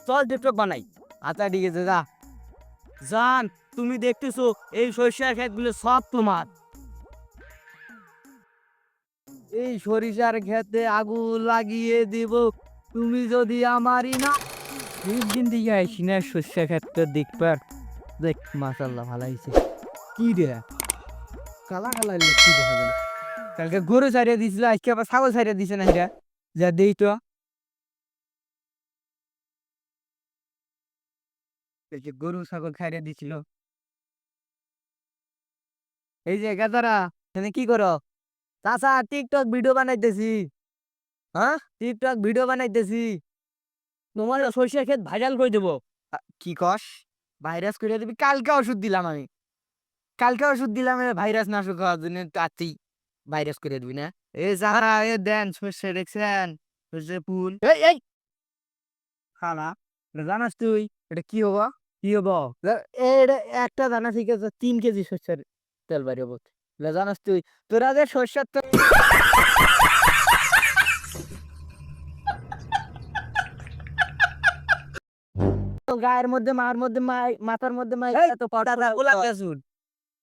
চল টিকটক বানাই। আচ্ছা ঠিক আছে যা। জান, তুমি দেখতেছো এই সরিষার ক্ষেতগুলো সব তোমার। এই সরিষার ক্ষেতে আগুন লাগিয়ে দিব তুমি যদি আমারই না। দিন দিকে আইসি না সর্ষে ক্ষেত্রে দেখবার। দেখ মাশাল্লাহ ভালো হয়েছে। কি রে কালা কালা কি দেখা যায়? কালকে গরু ছাড়িয়ে দিছিল, আজকে আবার ছাগল ছাড়িয়ে দিছে না এটা। যা দেই তো কালকে গরু ছাগল ছাড়িয়ে দিছিল। এই যে গাদারা তুমি কি করো? চাচা টিকটক ভিডিও বানাইতেছি। হ্যাঁ টিকটক ভিডিও বানাইতেছি। তোমার সরিষার ক্ষেত ভাইরাল করে দেবো। কি কস? ভাইরাস করে দিবি? কালকে ওষুধ দিলাম আমি। কালকে ওষুধ দিলাম ভাইরাস নাশক হওয়ার জন্য, তাতেই ভাইরাস করে দিবি না? এ যারা এ দেন সর্ষে দেখছেন, সর্ষে ফুল। এই এই খানা এটা জানাস তুই এটা কি হবো? কি হবো? এটা একটা দানা থেকে 3 কেজি সর্ষের তেল বাইরে হবো। এটা জানাস তুই? তোরা যে সর্ষের তেল গায়ের মধ্যে মার মধ্যে মাথার মধ্যে এত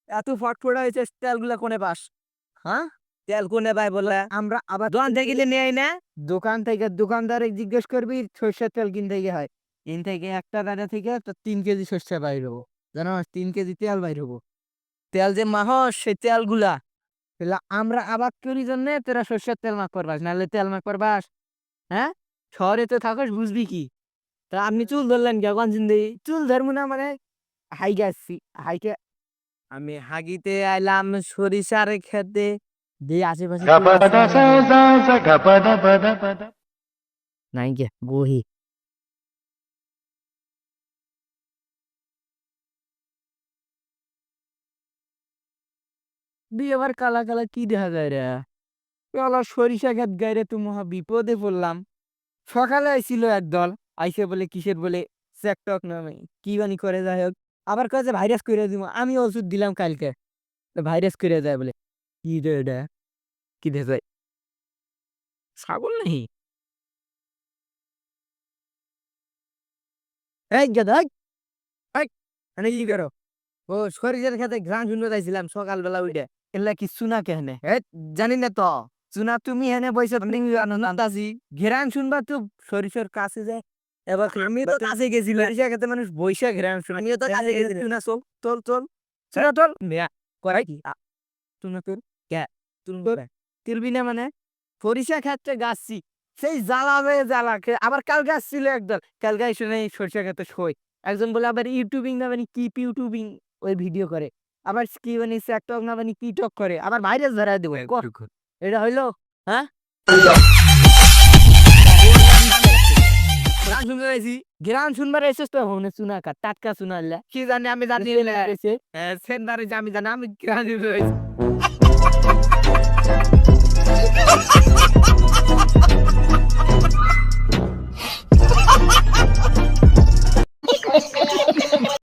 এত ফটফটা হয়েছে, তেলগুলা কোনে পাস? হ্যাঁ তেল কোনে পাই বলে? আমরা আবার দোকান থেকে নিয়ে আই না? দোকান থেকে দোকানদারে জিজ্ঞেস করবি সর্ষের তেল কিনতে গিয়ে হয়। কিন থেকে একটা দানা থেকে 3 কেজি সর্ষে বাইর হবো। জানো 3 কেজি তেল বাইর হবো। তেল যে মাহস সেই তেলগুলা। তাহলে আমরা আবাদ করি জন্য তোরা সর্ষের তেল মাখ করবাস, নাহলে তেল মাখ করবাস? হ্যাঁ শহরে তো থাকস বুঝবি কি? তা আপনি চুল ধরলেন কে কোন জিন্দেগি? চুল ধরবো না মানে হাইকে আসছি হাইকে। আমি হাগিতে আইলাম সরিষার খেতে। দিয়ে আশেপাশে Gapada নাই গে বহি। দিয়ে আবার কালা কালা কি দেখা যায় রে? কালা সরিষা ক্ষেত গাইরে তো মহা বিপদে পড়লাম। সকালে আইছিল একদল, আইসে বলে কিসের বলে চেকটক নামে কি বানি করে, যাই হোক আবার কয়ে যে ভাইরাস করে দিব। আমি ওষুধ দিলাম কালকে, ভাইরাস করে যায় বলে। কি রে এটা? কি দেখে ছাগল নাহি? এই গাদা এই এনে কি করো? ও সরিষার খেতে ঘ্রাণ শুনতে চাইছিলাম সকালবেলা উঠে। এলা কি চুনা কেহনে? জানি না তো। চুনা তুমি হেনে বইছো আছি ঘেরান শুনবা তো সরিষার কাছে যায়। এবার আমি তো কাছে গেছিলাম। সরিষা খেতে মানুষ বৈশা ঘেরান শুনে। আমিও তো কাছে গেছিলাম। চুনা চল চল চল চুনা চল মিয়া করাই কি চুনা তোর কে তোর তুলবি না মানে? সরিষা ক্ষেত্রে গাছছি সেই জ্বালাবে জ্বালা আবার কাল গাছ ছিল একদল, কাল গাছ শুনে সরিষা ক্ষেত্রে সই একজন বলে আবার ইউটিউবিং না মানে কি ইউটিউবিং ওই ভিডিও করে, আবার কি মানে টক না মানে কি টক করে, আবার ভাইরাস ধরা দেবো। এটা হইলো? হ্যাঁ গান শুনতে চাইছি। গ্রাম শুনবার এসেছ তো মনে চুনা কা টাটকা চুনা কি জানি আমি জানি এসে সেন্দারে যে আমি জানি আমি গান শুনতে চাইছি।